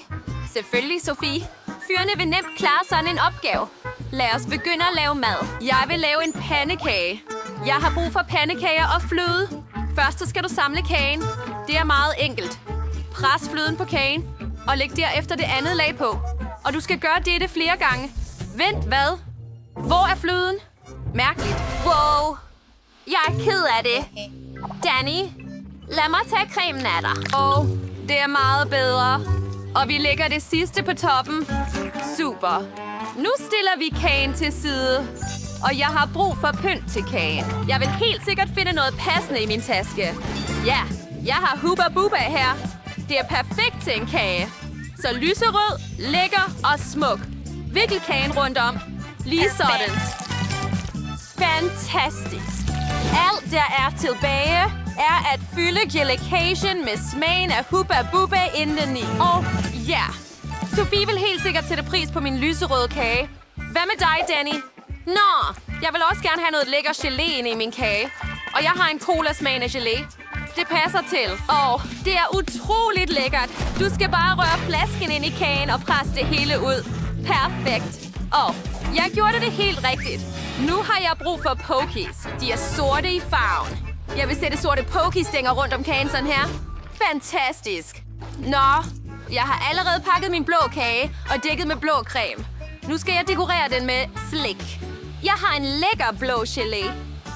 Selvfølgelig, Sofie. Fyrene vil nemt klare sådan en opgave. Lad os begynde at lave mad. Jeg vil lave en pandekage. Jeg har brug for pandekager og fløde. Først så skal du samle kagen. Det er meget enkelt. Pres fløden på kagen, og læg derefter det andet lag på. Og du skal gøre dette flere gange. Vent, hvad? Hvor er fløden? Mærkeligt. Wow. Jeg er ked af det. Danny, lad mig tage cremen af dig. Det er meget bedre. Og vi lægger det sidste på toppen. Super. Nu stiller vi kagen til side. Og jeg har brug for pynt til kagen. Jeg vil helt sikkert finde noget passende i min taske. Ja, jeg har Hubba Bubba her. Det er perfekt til en kage. Så lyserød, lækker og smuk. Vikkel kagen rundt om. Lige sådan. Fantastisk. Alt, der er tilbage, er at fylde gelacation med smagen af Hubba Bubba indeni. Ja, Sofie vil helt sikkert sætte pris på min lyserøde kage. Hvad med dig, Danny? Nå, jeg vil også gerne have noget lækker gelé inde i min kage. Og jeg har en cola-smagende gelé. Det passer til. Det er utroligt lækkert. Du skal bare røre flasken ind i kagen og presse det hele ud. Perfekt. Jeg gjorde det helt rigtigt. Nu har jeg brug for pokies. De er sorte i farven. Jeg vil sætte sorte pokies-stænger rundt om kagen sådan her. Fantastisk. Nå, jeg har allerede pakket min blå kage og dækket med blå creme. Nu skal jeg dekorere den med slik. Jeg har en lækker blå gelé.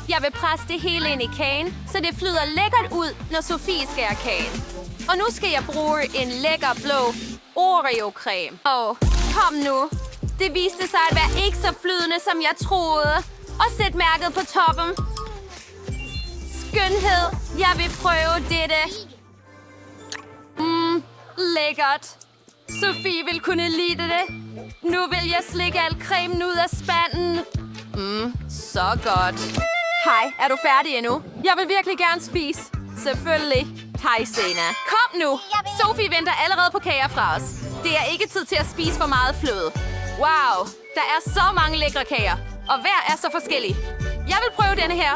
Jeg vil presse det hele ind i kagen, så det flyder lækkert ud, når Sofie skærer kagen. Og nu skal jeg bruge en lækker blå Oreo-creme. Kom nu. Det viste sig at være ikke så flydende, som jeg troede. Og sæt mærket på toppen. Skønhed. Jeg vil prøve dette. Lækkert. Sofie vil kunne lide det. Nu vil jeg slikke al cremen ud af spanden. Så godt. Hej, er du færdig endnu? Jeg vil virkelig gerne spise. Selvfølgelig. Hej, Sena. Kom nu. Sofie venter allerede på kager fra os. Det er ikke tid til at spise for meget fløde. Wow, der er så mange lækre kager. Og hver er så forskellig. Jeg vil prøve denne her.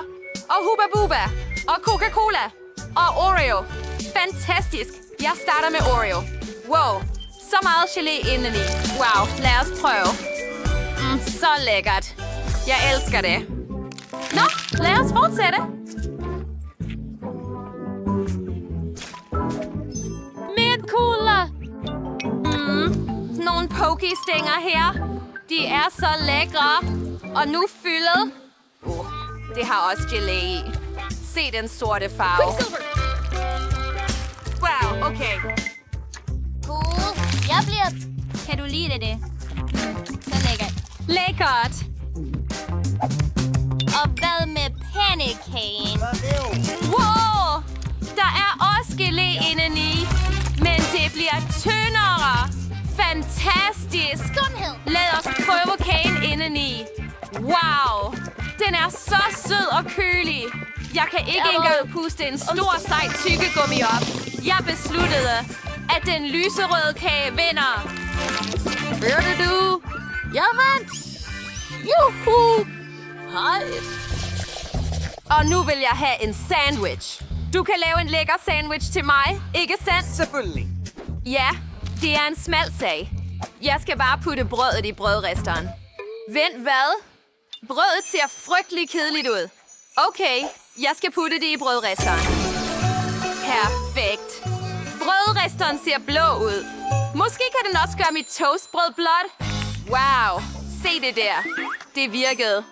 Og Hubba Bubba. Og Coca-Cola. Og Oreo. Fantastisk. Jeg starter med Oreo. Wow, så meget gelé indeni. Wow, lad os prøve. Så lækkert. Jeg elsker det. Nå, lad os fortsætte. Mit cool
pokestænger her. De er så lækre. Og nu fyldet. Det har også gelé i. Se den sorte farve. Wow, okay.
Cool. Jeg bliver... Kan du lide det? Så lækkert.
Lækkert.
Og hvad med pandekagen?
Wow! Der er også gelé indeni. Men det bliver tyndere. Fantastisk.
Sundhed.
Lad os prøve kagen indeni. Wow! Den er så sød og kølig. Jeg kan ikke engang puste en stor sej tyggegummi op. Jeg besluttede, at den lyserøde kage vinder. Hørte du? Jeg vandt! Juhu! Hej! Og nu vil jeg have en sandwich. Du kan lave en lækker sandwich til mig, ikke sandt?
Selvfølgelig.
Ja, det er en smal sag. Jeg skal bare putte brødet i brødristeren. Vent, hvad? Brødet ser frygtelig kedeligt ud. Okay, jeg skal putte det i brødristeren. Perfekt. Brødristeren ser blå ud. Måske kan den også gøre mit toastbrød blåt. Wow, se det der. Det virkede.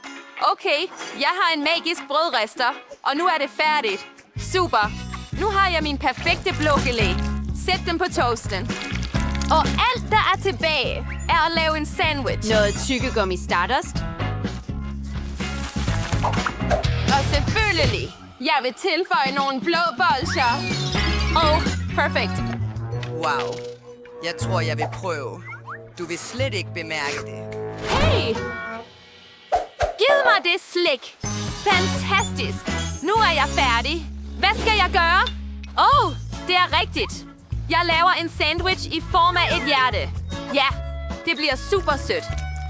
Okay, jeg har en magisk brødrester, og nu er det færdigt. Super. Nu har jeg min perfekte blå gelé. Sæt den på toasten. Og alt, der er tilbage, er at lave en sandwich. Noget tyggegummi Stardust. Og selvfølgelig, jeg vil tilføje nogle blå bolsjer. Perfekt.
Wow. Jeg tror, jeg vil prøve. Du vil slet ikke bemærke det.
Hey! Giv mig det slik. Fantastisk. Nu er jeg færdig. Hvad skal jeg gøre? Det er rigtigt. Jeg laver en sandwich i form af et hjerte. Ja, det bliver super sødt.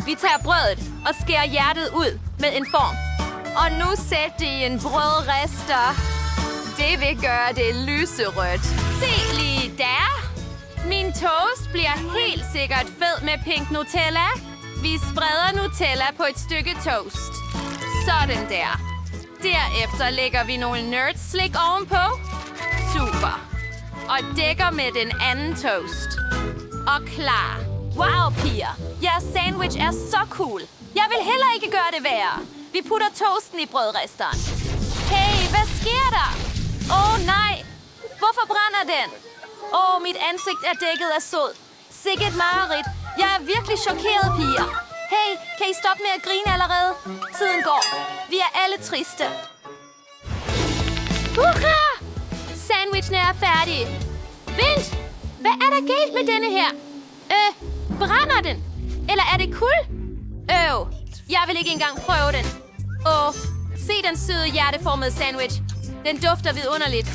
Vi tager brødet og skærer hjertet ud med en form. Og nu sæt det i en brødrester. Det vil gøre det lyserødt. Se lige der. Min toast bliver helt sikkert fed med pink Nutella. Vi spreder Nutella på et stykke toast. Sådan der. Derefter lægger vi nogle nerdslik ovenpå. Super. Og dækker med den anden toast. Og klar. Wow, piger. Jeres sandwich er så cool. Jeg vil heller ikke gøre det værre. Vi putter toasten i brødresteren. Hey, hvad sker der? Nej. Hvorfor brænder den? Mit ansigt er dækket af sod. Sikkert mareridt. Jeg er virkelig chokeret, piger. Hey, kan I stoppe med at grine allerede? Tiden går. Vi er alle triste. Hurra! Sandwichene er færdige. Vent! Hvad er der galt med denne her? Brænder den? Eller er det kul? Jeg vil ikke engang prøve den. Se den søde hjerteformede sandwich. Den dufter vidunderligt.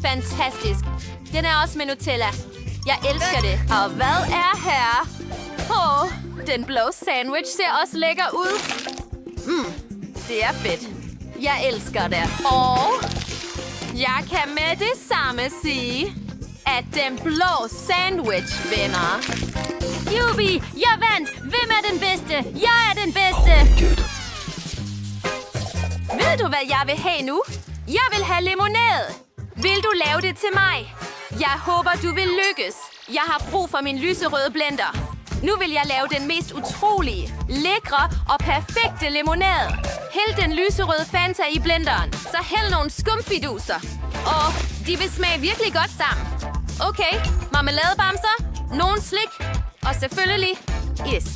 Fantastisk. Den er også med Nutella. Jeg elsker det. Og hvad er her? Den blå sandwich ser også lækker ud. Det er fedt. Jeg elsker det. Og jeg kan med det samme sige, at den blå sandwich vinder. Jubi, jeg vandt. Hvem er den bedste? Jeg er den bedste. Ved du, hvad jeg vil have nu? Jeg vil have limonade. Vil du lave det til mig? Jeg håber, du vil lykkes. Jeg har brug for min lyserøde blender. Nu vil jeg lave den mest utrolige, lækre og perfekte limonade. Hæld den lyserøde Fanta i blenderen. Så hæld nogle skumfiduser. De vil smage virkelig godt sammen. Okay, marmeladebamser, nogle slik og selvfølgelig is.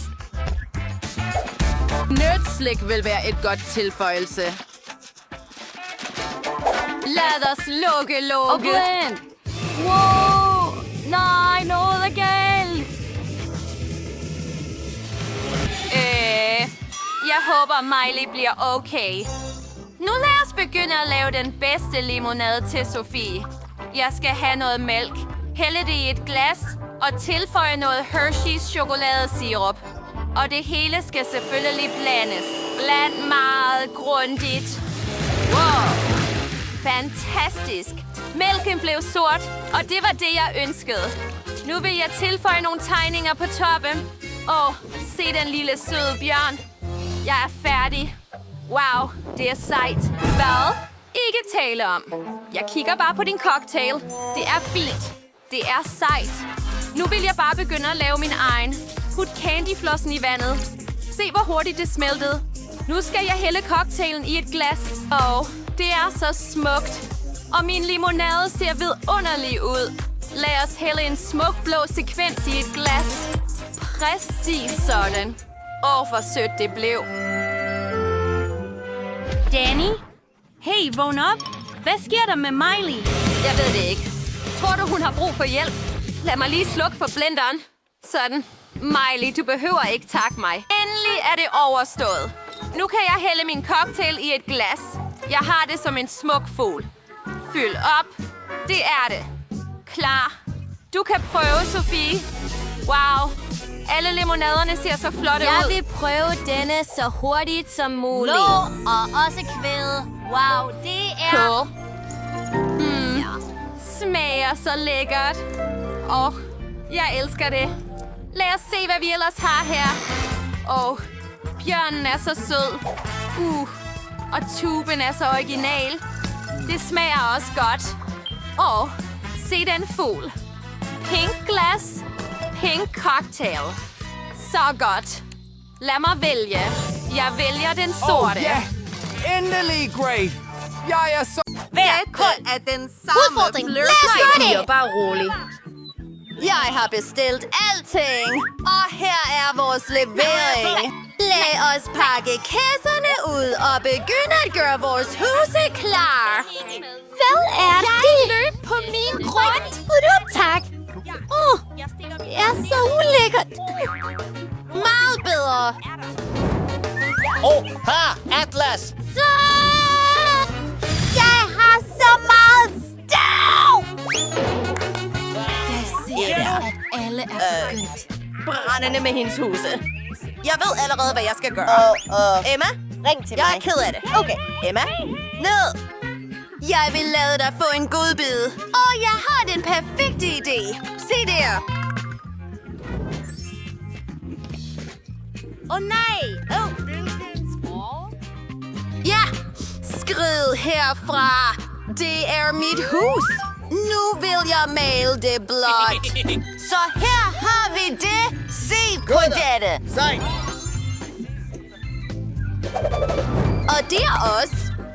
Nerdslik vil være et godt tilføjelse.
Lad os lukke låget. Wow! Nej, noget er galt. Jeg håber, Miley bliver okay. Nu lad os begynde at lave den bedste limonade til Sofie. Jeg skal have noget mælk, hælde det i et glas og tilføje noget Hershey's chokoladesirup. Og det hele skal selvfølgelig blandes. Bland meget grundigt. Wow! Fantastisk. Mælken blev sort, og det var det, jeg ønskede. Nu vil jeg tilføje nogle tegninger på toppen. Se den lille søde bjørn. Jeg er færdig. Wow, det er sejt. Hvad? Ikke tale om. Jeg kigger bare på din cocktail. Det er fint. Det er sejt.
Nu vil jeg bare begynde at lave min egen. Put candyflossen i vandet. Se, hvor hurtigt det smeltede. Nu skal jeg hælde cocktailen i et glas. Det er så smukt. Og min limonade ser vidunderlig ud. Lad os hælde en smuk blå sekvens i et glas. Præcis sådan. Hvor sødt det blev.
Danny? Hey, vågn op. Hvad sker der med Miley?
Jeg ved det ikke. Tror du, hun har brug for hjælp? Lad mig lige slukke for blenderen. Sådan. Miley, du behøver ikke takke mig. Endelig er det overstået. Nu kan jeg hælde min cocktail i et glas. Jeg har det som en smuk fugl. Fyld op. Det er det. Klar. Du kan prøve, Sofie. Wow. Alle limonaderne ser så flotte ud.
Jeg vil prøve denne så hurtigt som muligt. Og også kvæde. Wow, det er...
Cool. Smager så lækkert. Jeg elsker det. Lad os se, hvad vi ellers har her. Bjørnen er så sød. Og tuben er så original. Det smager også godt. Se den fugl. Pink glas. Pink cocktail. Så godt. Lad mig vælge. Jeg vælger den sorte.
Endelig, Great. Jeg er så...
Hver kun af den samme
Lad os gøre det! Bare rolig.
Jeg har bestilt alting, og her er vores levering. Lad os pakke kasserne ud og begynde at gøre vores huse klar.
Hvad er det?
Jeg løb på min grund. Tak. Det er så ulækkert. Meget bedre.
Atlas!
Så... Jeg har så meget stav!
Jeg ser, at alle er begyndt.
Brændende med hendes huse. Jeg ved allerede, hvad jeg skal gøre. Emma?
Ring til
Jeg
mig.
er ked af det. Okay, Emma. Ned! Jeg vil lade dig få en godbid. Og jeg har den perfekte idé. Se der.
Nej!
Ja, skrid herfra. Det er mit hus. Nu vil jeg male det blåt. Så her har vi det. Se på dette.
Sej!
Og det er os.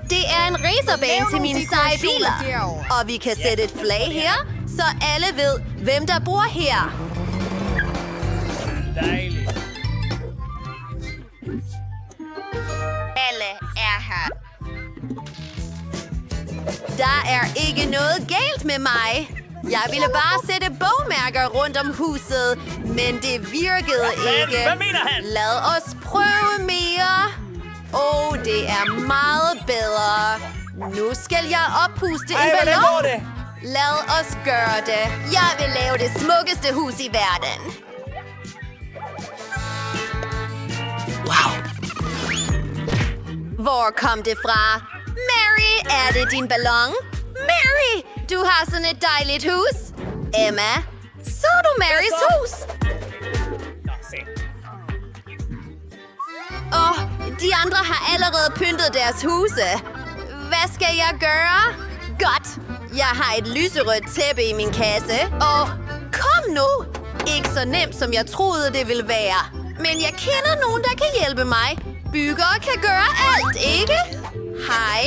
Det er en racerbane til mine seje biler. Og vi kan sætte et flag her, så alle ved, hvem der bor her.
Dejligt.
Alle er her. Der er ikke noget galt med mig. Jeg ville bare sætte bogmærker rundt om huset, men det virkede ikke.
Hvad mener han?
Lad os prøve mere. Det er meget bedre. Nu skal jeg oppuste en ballon. Lad os gøre det. Jeg vil lave det smukkeste hus i verden.
Wow.
Hvor kom det fra? Mary, er det din ballon? Mary, du har sådan et dejligt hus. Emma, så du Marys hus? De andre har allerede pyntet deres huse. Hvad skal jeg gøre? Godt. Jeg har et lyserødt tæppe i min kasse. Kom nu! Ikke så nemt, som jeg troede, det ville være. Men jeg kender nogen, der kan hjælpe mig. Byggere kan gøre alt, ikke? Hej.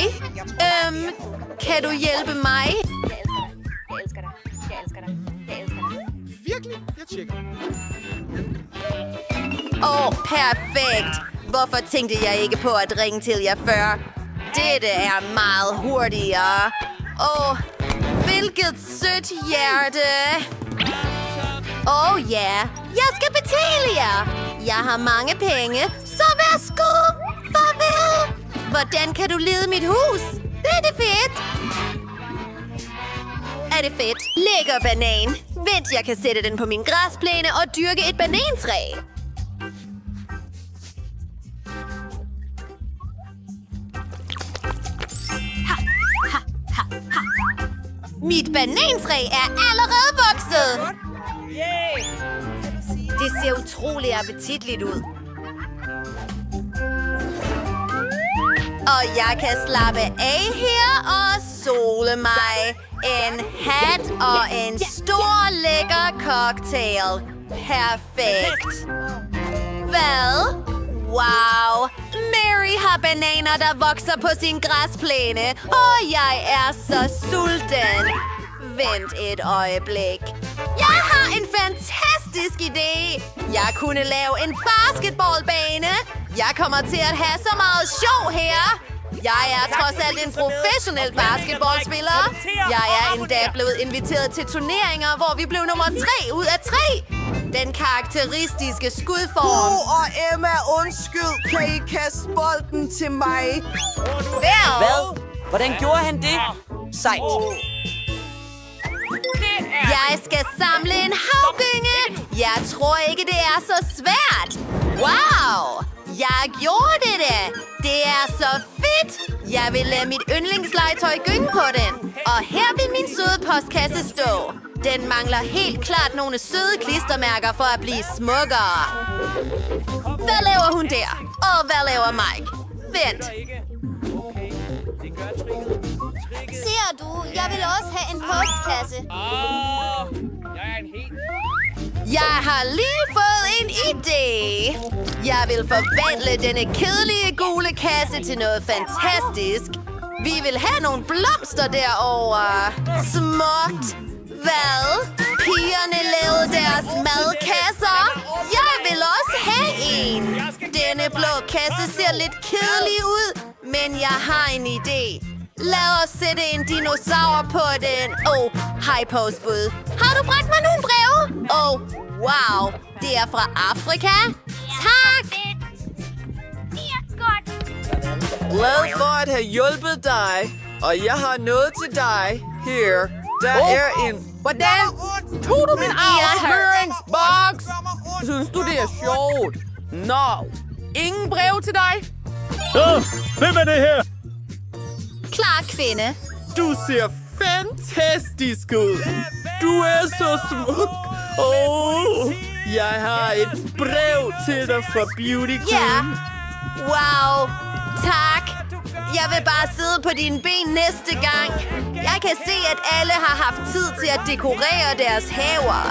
Kan du hjælpe mig?
Jeg elsker dig. Jeg elsker dig. Jeg elsker dig.
Virkelig? Jeg tjekker.
Perfekt. Hvorfor tænkte jeg ikke på at ringe til jer før? Dette er meget hurtigere. Hvilket sødt hjerte. Ja, jeg skal betale jer. Jeg har mange penge, så værsgo. Farvel. Hvordan kan du lede mit hus? Det er det fedt. Er det fedt? Lækker banan. Vent, jeg kan sætte den på min græsplæne og dyrke et banantræ. Mit banantræ er allerede vokset. Det ser utrolig appetitligt ud. Og jeg kan slappe af her og sole mig. En hat og en stor, lækker cocktail. Perfekt. Hvad? Wow. Mary har bananer, der vokser på sin græsplæne. Og jeg er så sulten. Vent et øjeblik. Jeg har en fantastisk idé. Jeg kunne lave en basketballbane. Jeg kommer til at have så meget sjov her. Jeg er trods alt en professionel basketballspiller. Jeg er endda blevet inviteret til turneringer, hvor vi blev nummer 3 ud af 3. Den karakteristiske skudform.
Og Emma, undskyld. Kan I kaste bolden til mig?
Hvad? Hvordan gjorde han det? Sejt.
Jeg skal samle en havgynge. Jeg tror ikke, det er så svært. Wow! Jeg gjorde det. Det er så fedt. Jeg vil lade mit yndlingslegetøj gynge på den. Og her vil min søde postkasse stå. Den mangler helt klart nogle søde klistermærker for at blive smukkere. Hvad laver hun der? Og hvad laver Mike? Vent.
Ser du, jeg vil også have en postkasse.
Jeg har lige fået en idé. Jeg vil forvandle denne kedelige gule kasse til noget fantastisk. Vi vil have nogle blomster derovre. Smukt. Hvad? Pigerne lavede deres madkasser. Jeg vil også have en. Denne blå kasse ser lidt kedelig ud, men jeg har en idé. Lad os sætte en dinosaur på den. Hej postbud. Har du bragt mig nogle breve? Wow. Det er fra Afrika. Tak.
Glad for at have hjulpet dig. Og jeg har noget til dig. Her. Der er en...
Hvordan tog du min afsløringsboks? Synes du, det er sjovt? Nå, ingen brev til dig?
Hvem er det her?
Klar, kvinde.
Du ser fantastisk ud. Du er så smuk. Jeg har et brev til dig fra Beauty Queen.
Ja. Wow. Tak. Jeg vil bare sidde på dine ben næste gang. Jeg kan se, at alle har haft tid til at dekorere deres haver.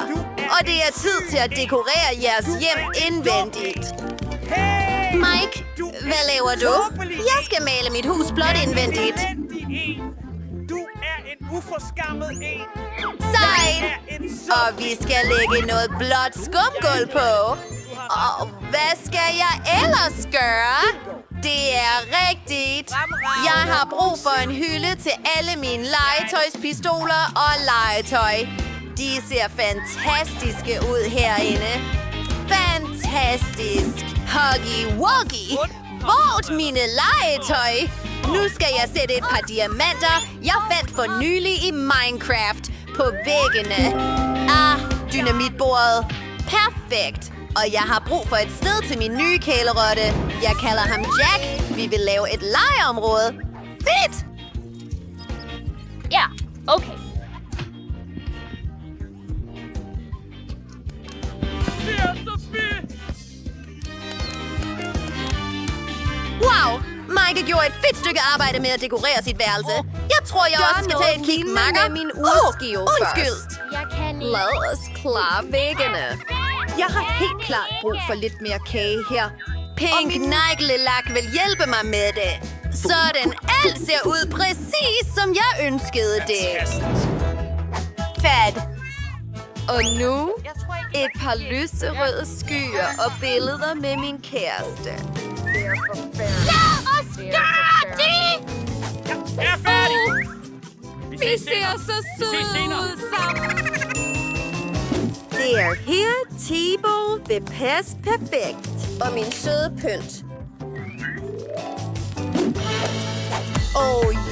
Og det er tid til at dekorere jeres hjem indvendigt. Mike, hvad laver du? Jeg skal male mit hus blot indvendigt.
Du er en uforskammet en.
Sejt! Og vi skal lægge noget blåt skumgulv på. Og hvad skal jeg ellers gøre? Det er rigtigt. Jeg har brug for en hylde til alle mine legetøjspistoler og legetøj. De ser fantastiske ud herinde. Fantastisk. Huggy Wuggy. Vort mine legetøj. Nu skal jeg sætte et par diamanter, jeg fandt for nylig i Minecraft på væggene. Dynamitbordet. Perfekt. Og jeg har brug for et sted til min nye kælerotte. Jeg kalder ham Jack. Vi vil lave et legeområde. Fedt!
Ja, okay.
Det er så fedt.
Wow! Mike gjorde et fedt stykke arbejde med at dekorere sit værelse. Jeg tror, jeg også skal tage et kig, makker.
Min udskive
undskyld.
Jeg kan ikke.
Lad os klare væggene.
Jeg har helt klart brug for lidt mere kage her. Pink neglelak vil hjælpe mig med det. Sådan alt ser ud præcis, som jeg ønskede det. Fat.
Og nu et par lyserøde skyer og billeder med min kæreste.
Lad os gøre det!
Jeg er færdig.
Vi ser så søde ud sammen.
Det er her, T-Bone vil passe perfekt. Og min søde pynt.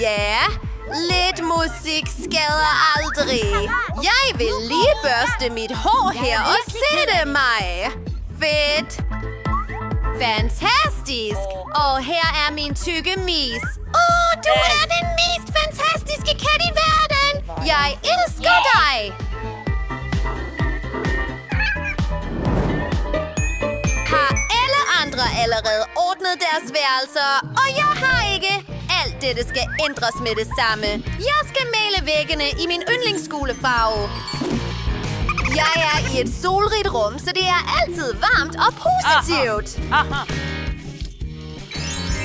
Ja. Lidt musik skader aldrig. Jeg vil lige børste mit hår her og sætte mig. Fedt. Fantastisk. Og her er min tykke mis. Du er den mest fantastiske kat i verden. Jeg elsker dig. Har alle andre allerede ordnet deres værelser, og jeg har ikke. Alt dette skal ændres med det samme. Jeg skal male væggene i min yndlingsskolefarve. Jeg er i et solrigt rum, så det er altid varmt og positivt.
Aha.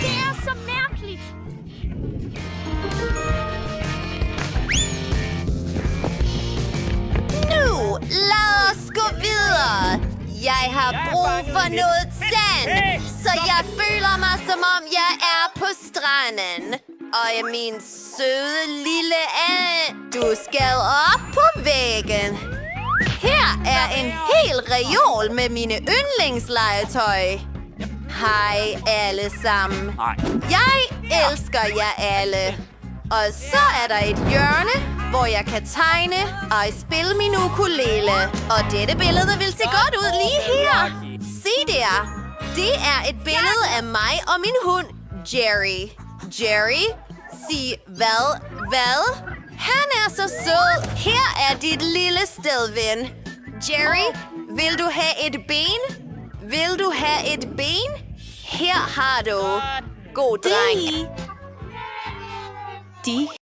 Det er så mærkeligt.
Nu, lad os gå videre. Jeg har brug for noget sand, så jeg føler mig, som om jeg er på stranden. Og min søde lille du skal op på væggen. Her er en hel reol med mine yndlingslegetøj. Hej alle sammen. Jeg elsker jer alle. Og så er der et hjørne, hvor jeg kan tegne og spille min ukulele. Og dette billede vil se godt ud lige her. Se der. Det er et billede af mig og min hund, Jerry. Jerry, sig hvad? Han er så sød. Her er dit lille sted, ven. Jerry, vil du have et ben? Vil du have et ben? Her har du. God dreng.
De